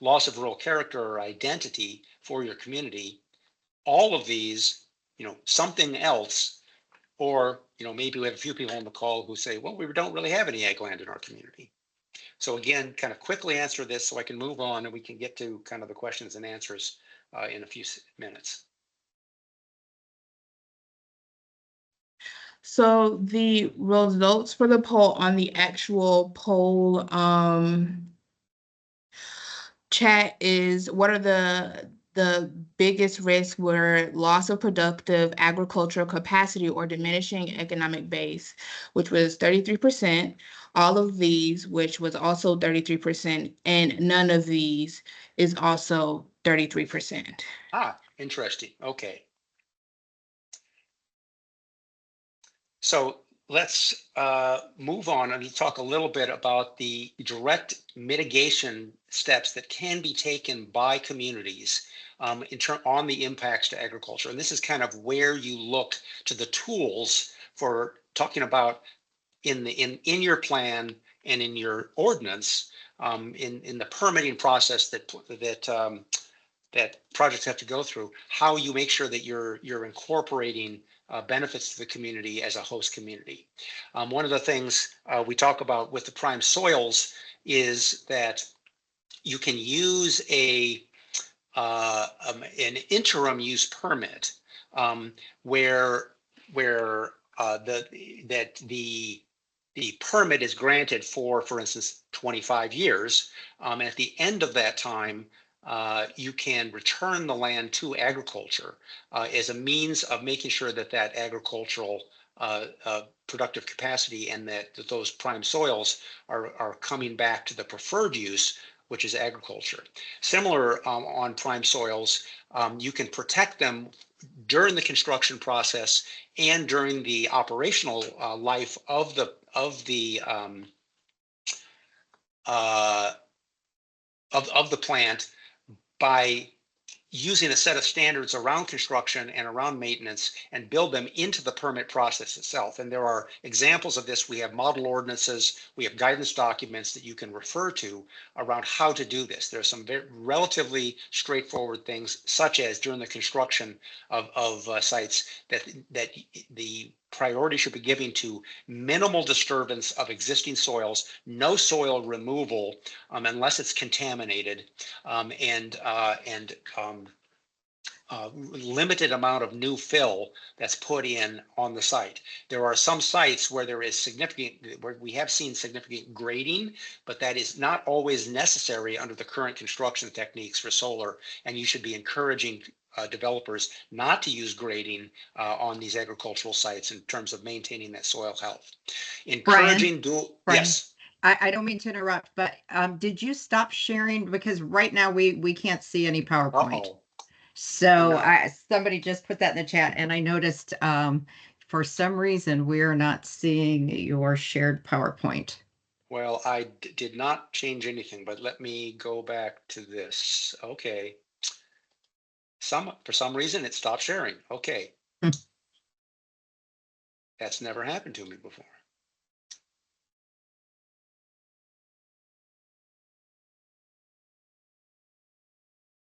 loss of rural character or identity for your community. All of these, something else, or, maybe we have a few people on the call who say, well, we don't really have any ag land in our community. So again, kind of quickly answer this so I can move on and we can get to kind of the questions and answers in a few minutes. So the results for the poll on the actual poll chat is, what are the biggest risks were loss of productive agricultural capacity or diminishing economic base, which was 33%. All of these, which was also 33%, and none of these is also 33%. Ah, interesting. Okay. So let's move on and talk a little bit about the direct mitigation steps that can be taken by communities on the impacts to agriculture. And this is kind of where you look to the tools for talking about in your plan and in your ordinance, in the permitting process that projects have to go through, how you make sure that you're incorporating benefits to the community as a host community. One of the things we talk about with the prime soils is that you can use an interim use permit where the permit is granted for instance, 25 years. At the end of that time, you can return the land to agriculture as a means of making sure that agricultural productive capacity and that those prime soils are coming back to the preferred use, which is agriculture. Similar on prime soils, you can protect them during the construction process and during the operational life of the plant by using a set of standards around construction and around maintenance and build them into the permit process itself. And there are examples of this. We have model ordinances, we have guidance documents that you can refer to around how to do this. There are some relatively straightforward things, such as during the construction of sites, that the priority should be given to minimal disturbance of existing soils, no soil removal unless it's contaminated, and limited amount of new fill that's put in on the site. There are some sites where where we have seen significant grading, but that is not always necessary under the current construction techniques for solar, and you should be encouraging developers not to use grading on these agricultural sites in terms of maintaining that soil health. Encouraging Brian, yes. I don't mean to interrupt, but did you stop sharing? Because right now we can't see any PowerPoint. Uh-oh. So No. somebody just put that in the chat, and I noticed for some reason we're not seeing your shared PowerPoint. Well, I did not change anything, but let me go back to this. Okay. For some reason it stopped sharing. Okay. That's never happened to me before.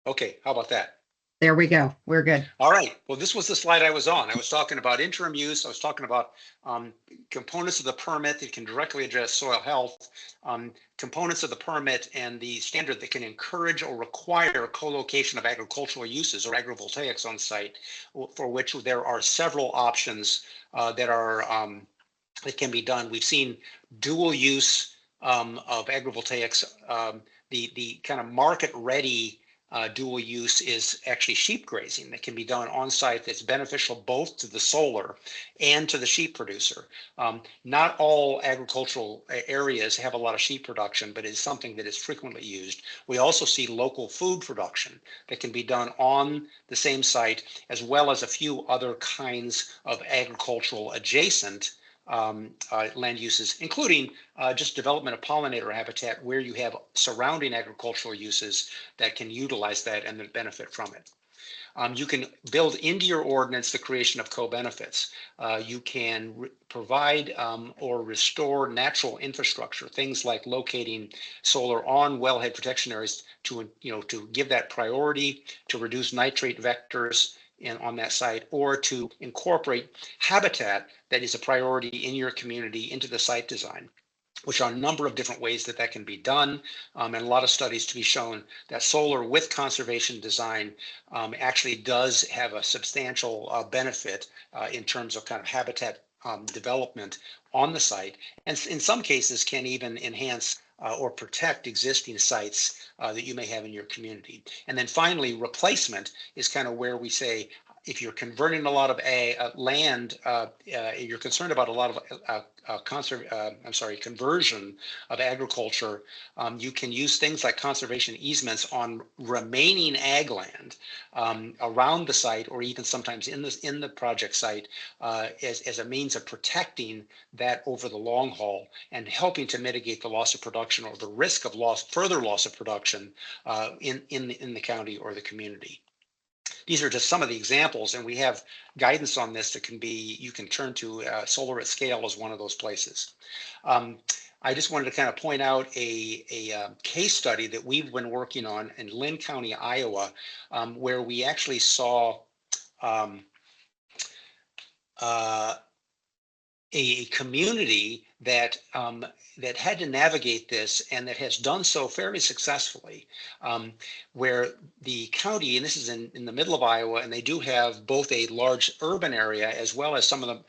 Okay, how about that? There we go. We're good. All right. Well, this was the slide I was on. I was talking about interim use. I was talking about components of the permit that can directly address soil health, components of the permit and the standard that can encourage or require co-location of agricultural uses or agrivoltaics on site, for which there are several options that can be done. We've seen dual use of agrivoltaics. The kind of market ready dual use is actually sheep grazing that can be done on site that's beneficial both to the solar and to the sheep producer. Not all agricultural areas have a lot of sheep production, but it's something that is frequently used. We also see local food production that can be done on the same site, as well as a few other kinds of agricultural adjacent land uses, including just development of pollinator habitat where you have surrounding agricultural uses that can utilize that and benefit from it. You can build into your ordinance the creation of co-benefits. You can provide or restore natural infrastructure, things like locating solar on wellhead protection areas to give that priority, to reduce nitrate vectors on that site, or to incorporate habitat that is a priority in your community into the site design, which are a number of different ways that can be done, and a lot of studies to be shown that solar with conservation design actually does have a substantial benefit in terms of kind of habitat development on the site, and in some cases can even enhance or protect existing sites that you may have in your community. And then finally, replacement is kind of where we say, if you're converting a lot of land, you're concerned about a lot of conversion of agriculture, you can use things like conservation easements on remaining ag land around the site, or even sometimes in the project site, as a means of protecting that over the long haul and helping to mitigate the loss of production or the risk of further loss of production in the county or the community. These are just some of the examples, and we have guidance on this that you can turn to. Solar at Scale as one of those places. I just wanted to kind of point out a case study that we've been working on in Lynn County, Iowa, where we actually saw a community that that had to navigate this, and that has done so fairly successfully, where the county, and this is in the middle of Iowa, and they do have both a large urban area as well as some of the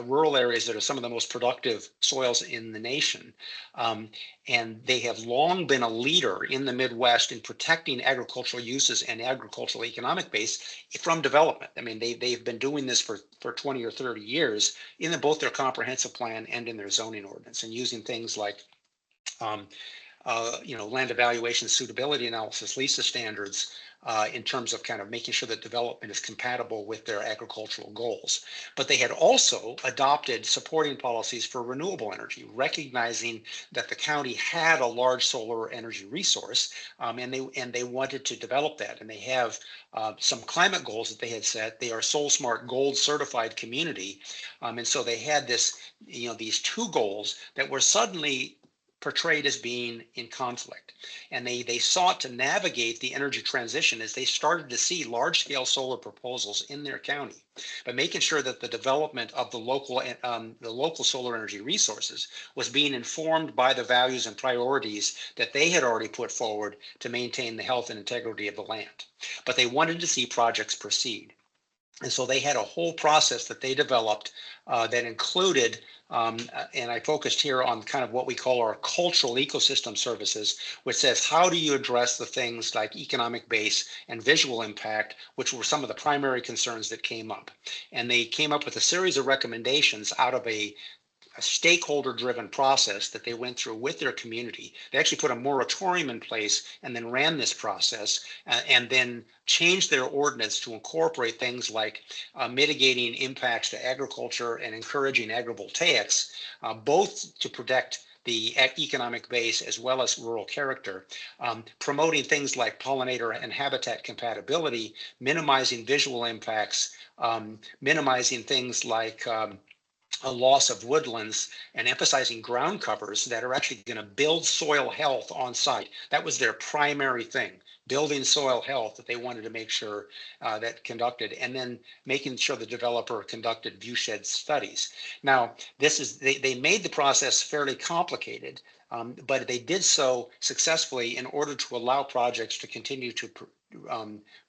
rural areas that are some of the most productive soils in the nation. And they have long been a leader in the Midwest in protecting agricultural uses and agricultural economic base from development. I mean, they've been doing this for 20 or 30 years in both their comprehensive plan and in their zoning ordinance, and using things like land evaluation, suitability analysis, LISA standards, in terms of kind of making sure that development is compatible with their agricultural goals. But they had also adopted supporting policies for renewable energy, recognizing that the county had a large solar energy resource, and they wanted to develop that. And they have some climate goals that they had set. They are Soul Smart Gold certified community, and so they had these two goals that were suddenly portrayed as being in conflict. And they sought to navigate the energy transition as they started to see large-scale solar proposals in their county, by making sure that the development of the local solar energy resources was being informed by the values and priorities that they had already put forward to maintain the health and integrity of the land. But they wanted to see projects proceed. And so they had a whole process that they developed that included, and I focused here on kind of what we call our cultural ecosystem services, which says, how do you address the things like economic base and visual impact, which were some of the primary concerns that came up. And they came up with a series of recommendations out of a stakeholder-driven process that they went through with their community. They actually put a moratorium in place and then ran this process, and then changed their ordinance to incorporate things like mitigating impacts to agriculture and encouraging agrivoltaics, both to protect the economic base as well as rural character, promoting things like pollinator and habitat compatibility, minimizing visual impacts, minimizing things like a loss of woodlands, and emphasizing ground covers that are actually going to build soil health on site. That was their primary thing, building soil health that they wanted to make sure that conducted, and then making sure the developer conducted viewshed studies. Now, they made the process fairly complicated, but they did so successfully in order to allow projects to continue to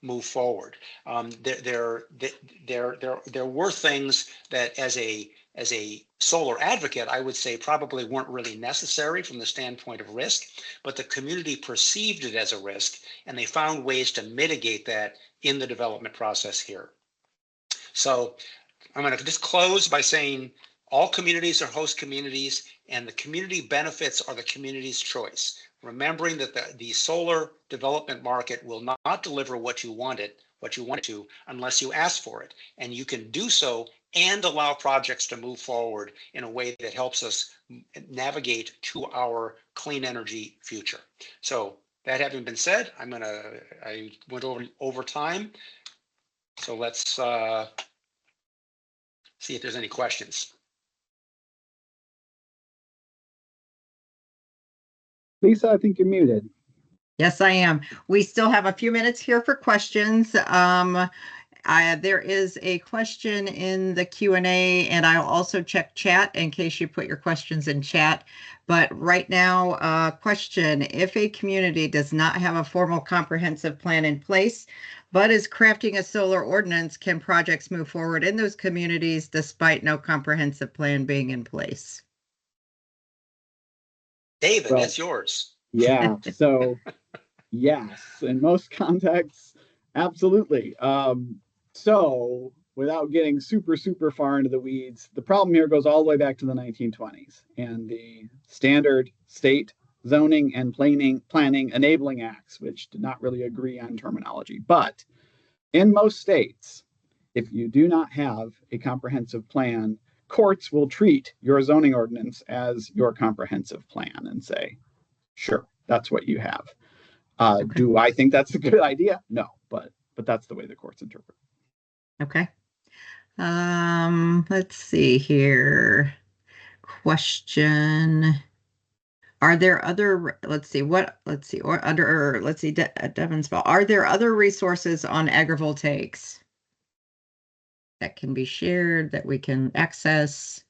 move forward. There were things that, as a solar advocate, I would say probably weren't really necessary from the standpoint of risk, but the community perceived it as a risk, and they found ways to mitigate that in the development process here. So I'm going to just close by saying all communities are host communities, and the community benefits are the community's choice. Remembering that the solar development market will not deliver what you want it to, unless you ask for it. And you can do so and allow projects to move forward in a way that helps us navigate to our clean energy future. So that having been said, I went over time. So let's see if there's any questions. Lisa, I think you're muted. Yes, I am. We still have a few minutes here for questions. There is a question in the Q&A, and I'll also check chat in case you put your questions in chat. But right now, question: if a community does not have a formal comprehensive plan in place, but is crafting a solar ordinance, can projects move forward in those communities despite no comprehensive plan being in place? David, that's yours. Yeah, so yes, in most contexts, absolutely. So without getting super far into the weeds, the problem here goes all the way back to the 1920s and the standard state zoning and planning enabling acts, which did not really agree on terminology. But in most states, if you do not have a comprehensive plan, courts will treat your zoning ordinance as your comprehensive plan and say, sure, that's what you have. Okay. Do I think that's a good idea? No, but that's the way the courts interpret. Okay. Let's see here. Question. Are there other, let's see, Devonsville, are there other resources on agrivoltaics that can be shared, that we can access?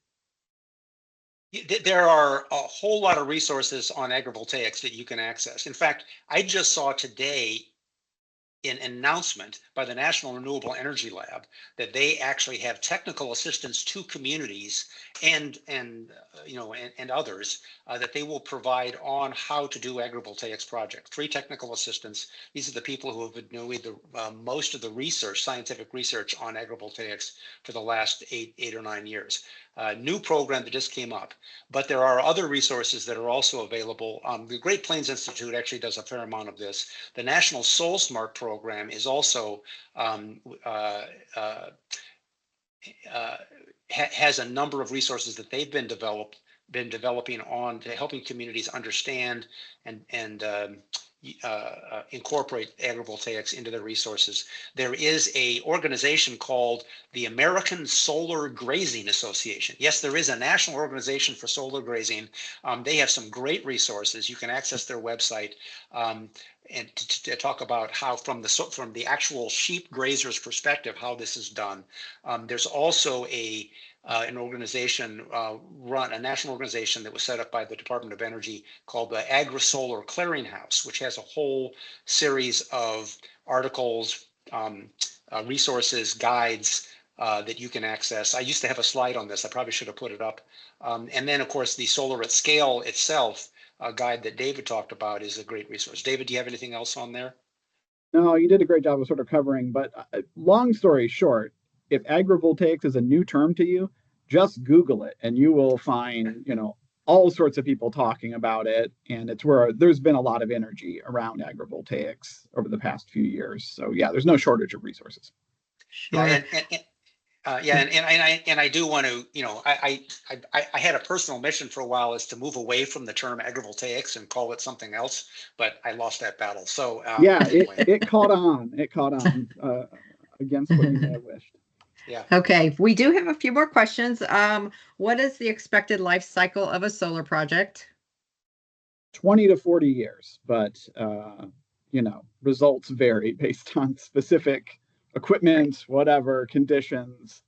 There are a whole lot of resources on agrivoltaics that you can access. In fact, I just saw today an announcement by the National Renewable Energy Lab that they actually have technical assistance to communities and others that they will provide on how to do agrivoltaics projects. Free technical assistance. These are the people who have been doing most of the research, scientific research on agrivoltaics for the last eight or 9 years. New program that just came up, but there are other resources that are also available. The Great Plains Institute actually does a fair amount of this. The National Soul Smart program is also has a number of resources that they've been developing on to helping communities understand and incorporate agrivoltaics into their resources. There is a organization called the American Solar Grazing Association. Yes, there is a national organization for solar grazing. They have some great resources. You can access their website and to talk about how from the actual sheep grazers perspective, how this is done. There's also an organization a national organization that was set up by the Department of Energy called the Agri-Solar Clearinghouse, which has a whole series of articles, resources, guides that you can access. I used to have a slide on this. I probably should have put it up. And then, of course, the Solar at Scale itself, a guide that David talked about, is a great resource. David, do you have anything else on there? No, you did a great job of sort of covering, but long story short, if agrivoltaics is a new term to you, just Google it and you will find, all sorts of people talking about it. And it's where there's been a lot of energy around agrivoltaics over the past few years. So yeah, there's no shortage of resources. Sure. And I do want to, I had a personal mission for a while is to move away from the term agrivoltaics and call it something else, but I lost that battle. So anyway. it caught on. Against what you may have wished. Yeah. Okay, we do have a few more questions. What is the expected life cycle of a solar project? 20 to 40 years, but results vary based on specific equipment, whatever conditions.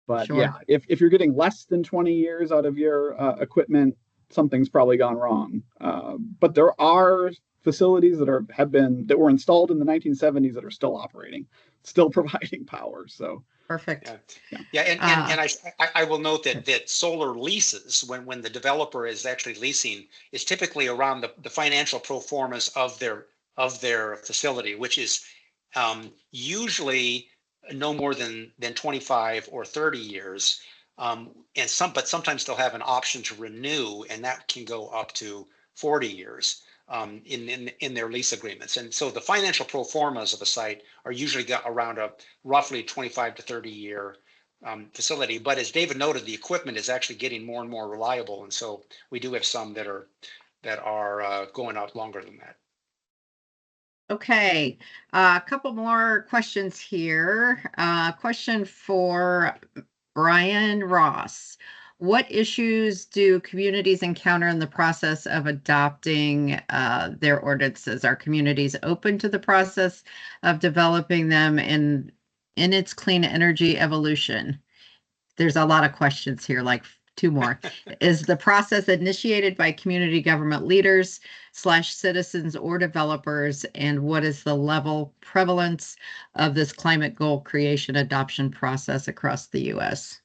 But Sure. yeah, if you're getting less than 20 years out of your equipment, something's probably gone wrong. But there are facilities that were installed in the 1970s that are still operating, still providing power. So Perfect. And I will note that solar leases, when the developer is actually leasing, is typically around the financial pro formas of their facility, which is usually no more than 25 or 30 years. But sometimes they'll have an option to renew, and that can go up to 40 years in their lease agreements. And so the financial pro formas of a site are usually around a roughly 25 to 30 year facility. But as David noted, the equipment is actually getting more and more reliable. And so we do have some that are going out longer than that. Okay, a couple more questions here. Question for Brian Ross. What issues do communities encounter in the process of adopting their ordinances? Are communities open to the process of developing them in its clean energy evolution? There's a lot of questions here, like 2 more. Is the process initiated by community government leaders / citizens or developers? And what is the level prevalence of this climate goal creation adoption process across the U.S.?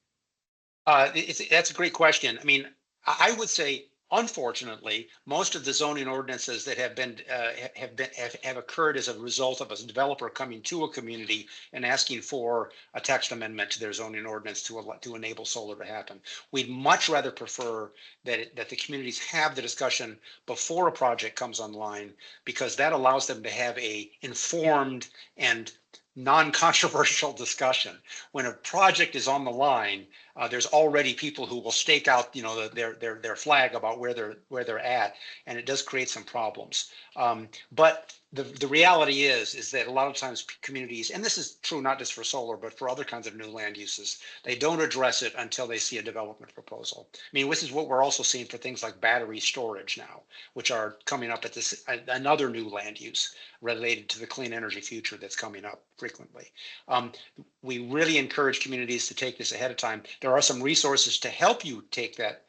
That's a great question. I mean, I would say Unfortunately, most of the zoning ordinances that have occurred as a result of a developer coming to a community and asking for a text amendment to their zoning ordinance to enable solar to happen. We'd much rather prefer that the communities have the discussion before a project comes online, because that allows them to have a informed and non-controversial discussion. When a project is on the line, there's already people who will stake out, their flag about where they're at, and it does create some problems. But the reality is that a lot of times communities, and this is true not just for solar, but for other kinds of new land uses, they don't address it until they see a development proposal. I mean, this is what we're also seeing for things like battery storage now, which are coming up at another new land use related to the clean energy future that's coming up frequently. We really encourage communities to take this ahead of time. There are some resources to help you take that,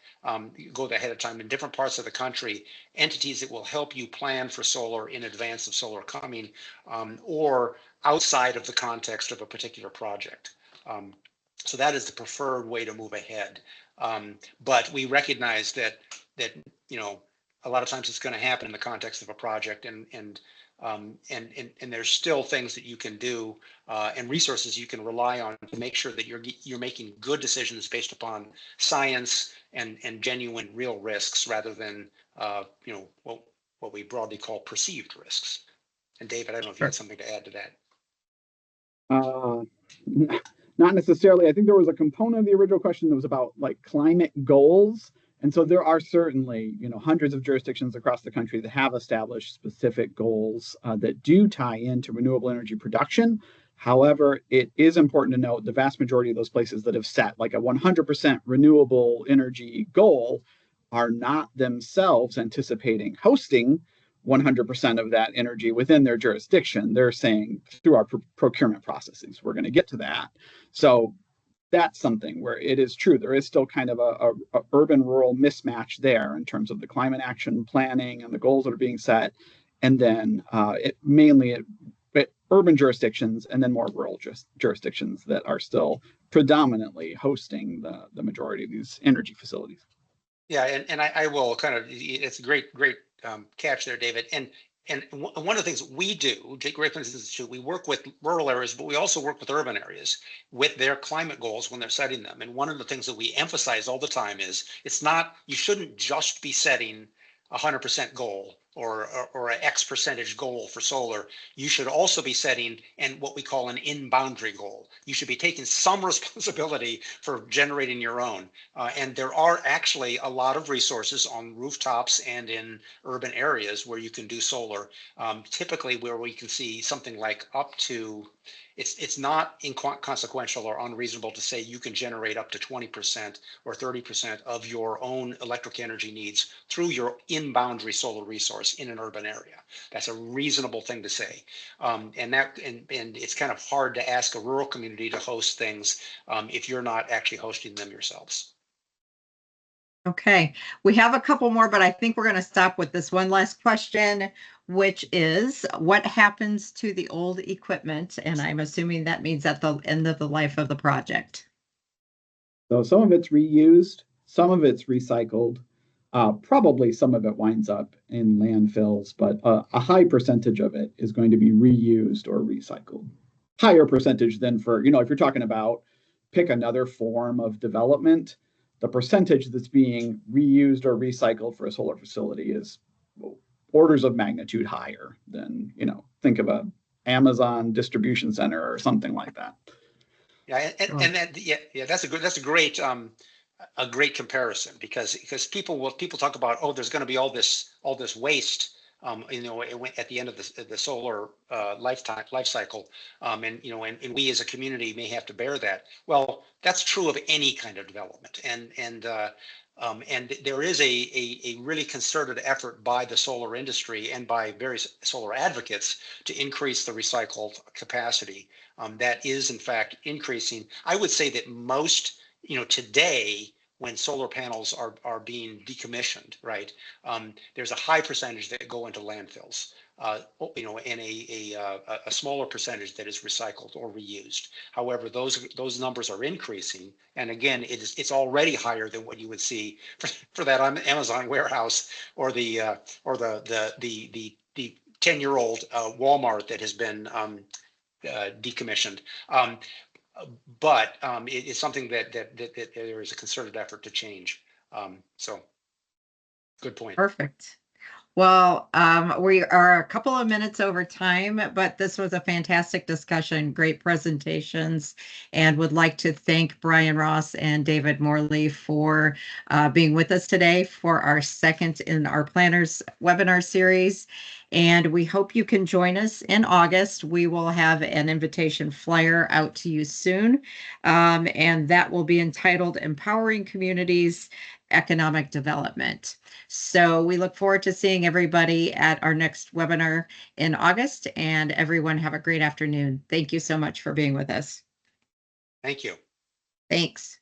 go ahead of time in different parts of the country, entities that will help you plan for solar in advance of solar coming, or outside of the context of a particular project. So that is the preferred way to move ahead. But we recognize that a lot of times it's going to happen in the context of a project, and there's still things that you can do and resources you can rely on to make sure that you're making good decisions based upon science and genuine real risks, rather than what we broadly call perceived risks. And David, I don't know if you had something to add to that. Not necessarily. I think there was a component of the original question that was about like climate goals. And so there are certainly, hundreds of jurisdictions across the country that have established specific goals that do tie into renewable energy production. However, it is important to note the vast majority of those places that have set like a 100% renewable energy goal are not themselves anticipating hosting 100% of that energy within their jurisdiction. They're saying through our procurement processes, we're going to get to that. So that's something where it is true. There is still kind of a urban-rural mismatch there in terms of the climate action planning and the goals that are being set. And then mainly urban jurisdictions, and then more rural jurisdictions that are still predominantly hosting the majority of these energy facilities. Yeah, and I will it's a great catch there, David. And one of the things we do, Great Plains Institute, we work with rural areas, but we also work with urban areas with their climate goals when they're setting them. And one of the things that we emphasize all the time is you shouldn't just be setting a 100% goal or an X percentage goal for solar. You should also be setting what we call an in-boundary goal. You should be taking some responsibility for generating your own. And there are actually a lot of resources on rooftops and in urban areas where you can do solar. Typically where we can see something like up to, it's not inconsequential or unreasonable to say you can generate up to 20% or 30% of your own electric energy needs through your in-boundary solar resource in an urban area. That's a reasonable thing to say. And it's kind of hard to ask a rural community to host things if you're not actually hosting them yourselves. Okay, we have a couple more, but I think we're going to stop with this one last question, which is what happens to the old equipment? And I'm assuming that means at the end of the life of the project. So some of it's reused, some of it's recycled, probably some of it winds up in landfills, but a high percentage of it is going to be reused or recycled. Higher percentage than for, if you're talking about pick another form of development, the percentage that's being reused or recycled for a solar facility is orders of magnitude higher than, think of a Amazon distribution center or something like that. Yeah, and that's a great comparison, because people talk about, oh, there's going to be all this waste, at the end of the solar life cycle, and we as a community may have to bear that. Well, that's true of any kind of development, and there is a really concerted effort by the solar industry and by various solar advocates to increase the recycled capacity. That is in fact increasing. I would say that most, today, when solar panels are being decommissioned, right, there's a high percentage that go into landfills. and a smaller percentage that is recycled or reused. However, those numbers are increasing, and again, it's already higher than what you would see for that Amazon warehouse or the 10-year-old Walmart that has been decommissioned. But it's something that there is a concerted effort to change. So, good point. Perfect. Well, we are a couple of minutes over time, but this was a fantastic discussion, great presentations, and would like to thank Brian Ross and David Morley for being with us today for our second in our Planners webinar series. And we hope you can join us in August. We will have an invitation flyer out to you soon, and that will be entitled Empowering Communities Economic Development. So we look forward to seeing everybody at our next webinar in August, and everyone have a great afternoon. Thank you so much for being with us. Thank you. Thanks.